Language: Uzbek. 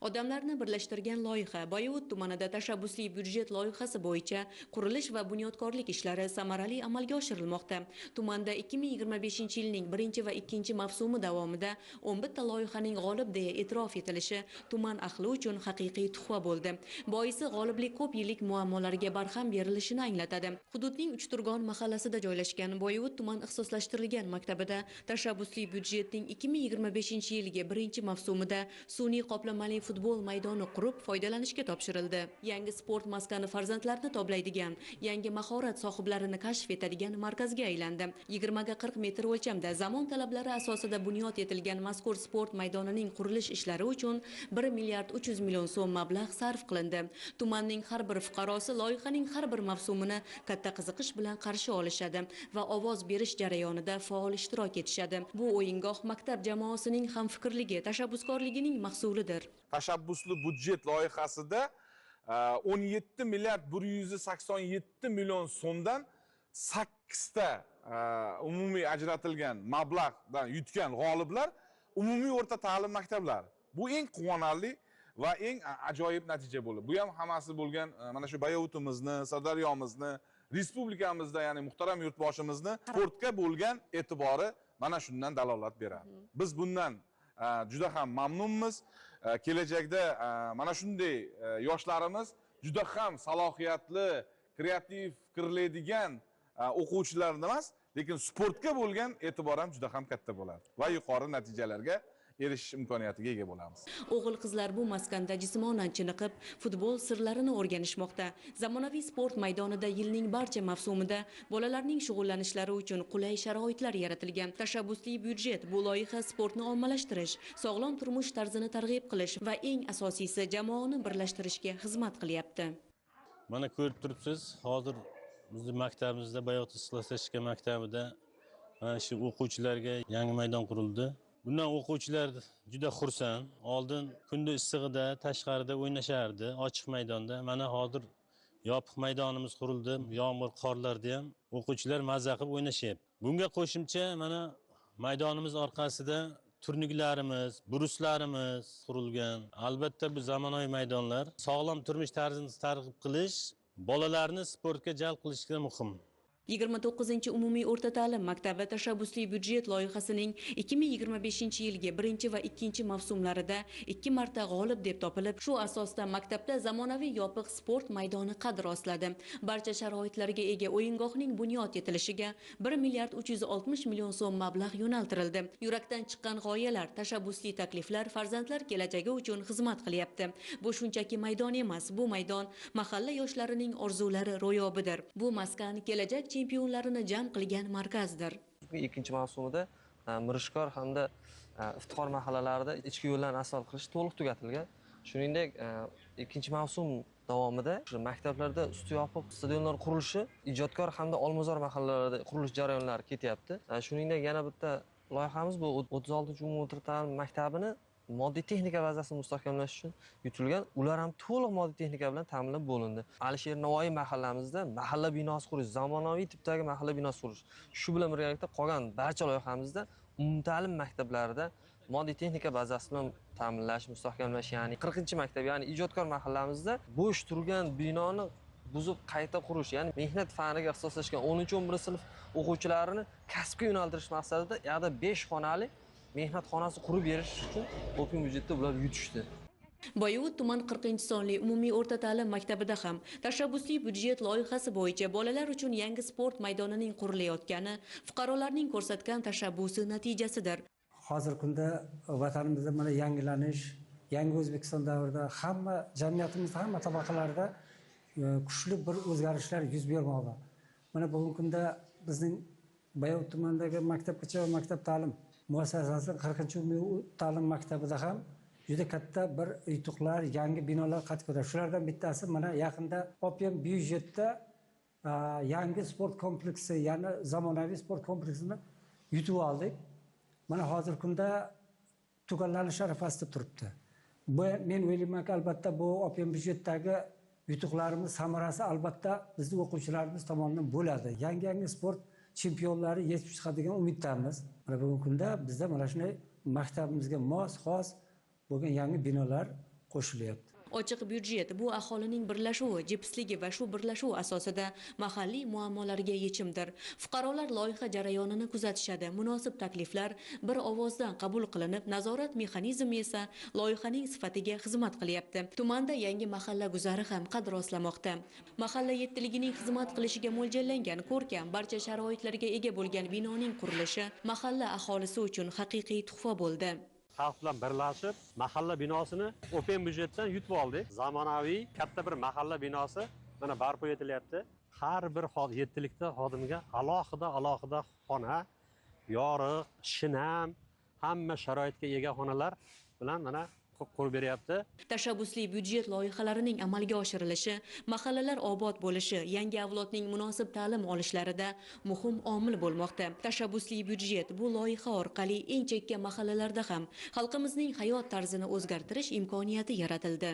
Odamlarni birlashtirgan loyiha Boyovut tumanida tashabbusli byudjet loyihasi bo'yicha qurilish va bunyodkorlik ishlari samarali amalga oshirilmoqda. Tumanda 2025-yilning 1 va 2 mavsumi davomida 11 ta loyihaning g'olib deya e'tirof etilishi tuman ahli uchun haqiqiy tuhfa bo'ldi. Boisi g'oliblik ko'p yillik muammolarga barham berilishini anglatadi. Hududning Uchturgon mahallasida joylashgan Boyovut tuman ixtisoslashtirilgan maktabida tashabbusli byudjetning 2025-yilgi 1 mavsumida sun'iy qoplamali futbol maydoni qurib foydalanishga topshirildi. Yangi sport maskani farzandlarni toblaydigan, yangi mahorat sohiblarini kashf etadigan markazga aylandi. 20 ga 40 metr o'lchamda zamon talablari asosida bunyod etilgan mazkur sport maydonining qurilish ishlari uchun 1 milliard 300 million so'm mablag' sarf qilindi. Tumanning har bir fuqarosi loyihaning har bir mavsumini katta qiziqish bilan qarshi olishadi va ovoz berish jarayonida faol ishtirok etishadi. Bu o'yingoh maktab jamoasining hamfikrligi, tashabbuskorligining mahsulidir. Tashabbusli budjet loyihasida 17 milliard 187 million so'mdan 8 ta umumiy ajratilgan mablag'dan yutgan g'oliblar umumiy o'rta ta'lim maktablari. Bu eng quvonarli va eng ajoyib natija bo'ldi. Bu ham hammasi bo'lgan mana shu Boyovutimizni, Sirdaryomizni, respublikamizda, ya'ni muhtaram yurtboshimizni sportga bo'lgan e'tibori mana shundan dalolat beradi. Biz bundan juda ham mamnunmiz. Kelajakda mana shunday yoshlarimiz juda ham salohiyatli, kreativ fikrlaydigan o'quvchilar emas, lekin sportga bo'lgan e'tibor ham juda ham katta bo'ladi va yuqori natijalarga erishish imkoniyatiga ega bo'lamiz. O'g'il-qizlar bu maskanda jismonan chiniqib, futbol sirlarini o'rganishmoqda. Zamonaviy sport maydonida yilning barcha mavsumida bolalarning shug'ullanishlari uchun qulay sharoitlar yaratilgan. Tashabbusli byudjet bu loyiha sportni ommalashtirish, sog'lom turmush tarzini targ'ib qilish va eng asosiysi jamoani birlashtirishga xizmat qilyapti. Mana ko'rib turibsiz, hozir bizning maktabimizda Boyovut ixtisoslashtirilgan maktabida mana shu o'quvchilarga yangi maydon qurildi. Bundan o'quvchilar juda xursand. Oldin kunda issig'ida tashqarida o'ynashardi, ochiq maydonda. Mana hozir yopiq maydonimiz qurildi. Yomg'ir, qorlarda ham o'quvchilar mazza qilib o'ynashyapti. Bunga qo'shimcha mana maydonimiz orqasida turnirlarimiz, bruslarimiz qurilgan. Albatta bu zamonaviy maydonlar sog'lom turmush tarzini targ'ib qilish, bolalarni sportga jalb qilishga muhim. 29 umumiy o'rta ta'lim maktabi tashabbusli byudjet loyihasining 2025-yilgi 1 va 2 mavsumlarida 2 marta g'olib deb topilib, shu asosda maktabda zamonaviy yopiq sport maydoni qad rostladi. Barcha sharoitlarga ega o'yingohning bunyod etilishiga 1 milliard 360 million so'm mablag' yo'naltirildi. Yurakdan chiqqan g'oyalar, tashabbusli takliflar farzandlar kelajagi uchun xizmat qilyapti. Bu shunchaki maydon emas, bu maydon mahalla yoshlarining orzulari ro'yobidir. Bu maskan kelajak chempionlarini jam qilgan markazdir. Ikkinchi mavsumida Mirishkor hamda Iftixor mahallalarida ichki yo'llarni asfalt qilish to'liq tugatilgan. Shuningdek, ikkinchi mavsum davomida maktablarda usti yopiq stadionlar qurilishi, Ijodkor hamda Olmazor mahallalarida qurilish jarayonlari ketyapti. Shuningdek, yana bitta loyihamiz bu 36-umumiy o'rta ta'lim maktabini moddiy texnika bazasini mustahkamlash uchun yutilgan. Ular ham to'liq moddiy texnika bilan ta'minlab bo'lindi. Alisher Navoiy mahallamizda mahalla binosi qurish, zamonaviy tipdagi mahalla binosi qurish. Shu bilan birgalikda qolgan barcha loyihamizda umumta'lim maktablarida moddiy texnika bazasi bilan ta'minlash, mustahkamlash, ya'ni 40-maktab, ya'ni Ijodkor mahallamizda bo'sh turgan binoni buzib qayta qurish, ya'ni mehnat faniga ixtisoslashgan 10-11 sinf o'quvchilarini kasbga yo'naltirish maqsadida yana 5 xonali mehnat xonasi qurib berish uchun o'quv byudjetda ular yutishdi. Boyovut tuman 40-sonli umumiy o'rta ta'lim maktabida ham tashabbusli byudjet loyihasi bo'yicha bolalar uchun yangi sport maydonining qurilayotgani fuqarolarning ko'rsatgan tashabbusi natijasidir. Hozirgi kunda vatanimizda mana yangilanish, yangi O'zbekiston davrida hamma jamiyatimizda hamma tabaqalarda kuchli bir o'zgarishlar yuz bermoqda. Mana bugungi kunda bizning Boyovut tumanidagi maktabgacha va maktab ta'lim muassasasi 40-umumiy ta'lim maktabida ham juda katta bir yutuqlar, yangi binolar qad ko'tardi. Shulardan bittasi mana yaqinda opyam byudjetda yangi sport kompleksi, ya'ni zamonaviy sport kompleksini yutib oldik. Mana hozirgi kunda tugallanish arafasida turibdi. Bu men o'ylaymanki, albatta bu opyam byudjetdagi yutuqlarimiz samarasi albatta bizning o'quvchilarimiz tomonidan bo'ladi. Yangi sport chempionlari yetib chiqadigan umiddamiz. Mana bugungi kunda bizda mana shunday maktabimizga mos xos bo'lgan yangi binolar qo'shilyapti. Ochiq byudjet bu aholining birlashuvi, jipsligi va shu birlashuv asosida mahalliy muammolarga yechimdir. Fuqarolar loyiha jarayonini kuzatishadi. Munosib takliflar bir ovozdan qabul qilinib, nazorat mexanizmi esa loyihaning sifatiga xizmat qilyapti. Tumanda yangi mahalla guzari ham qad rostlamoqda. Mahalla yettiligining xizmat qilishiga mo'ljallangan ko'rkam, barcha sharoitlarga ega bo'lgan binoning qurilishi mahalla aholisi uchun haqiqiy tuhfa bo'ldi. Xalq bilan birlashib, mahalla binosini open byudjetdan yutib oldik. Zamonaviy katta bir mahalla binosi mana barpo etilyapti. Har bir yettilikda xodimga alohida xona, yorug', shinam, hamma sharoitga ega xonalar bilan mana qurib beryapti. Tashabbusli byudjet loyihalarining amalga oshirilishi, mahallalar obod bo'lishi, yangi avlodning munosib ta'lim olishlarida muhim omil bo'lmoqda. Tashabbusli byudjet bu loyiha orqali eng chekka mahallalarda ham xalqimizning hayot tarzini o'zgartirish imkoniyati yaratildi.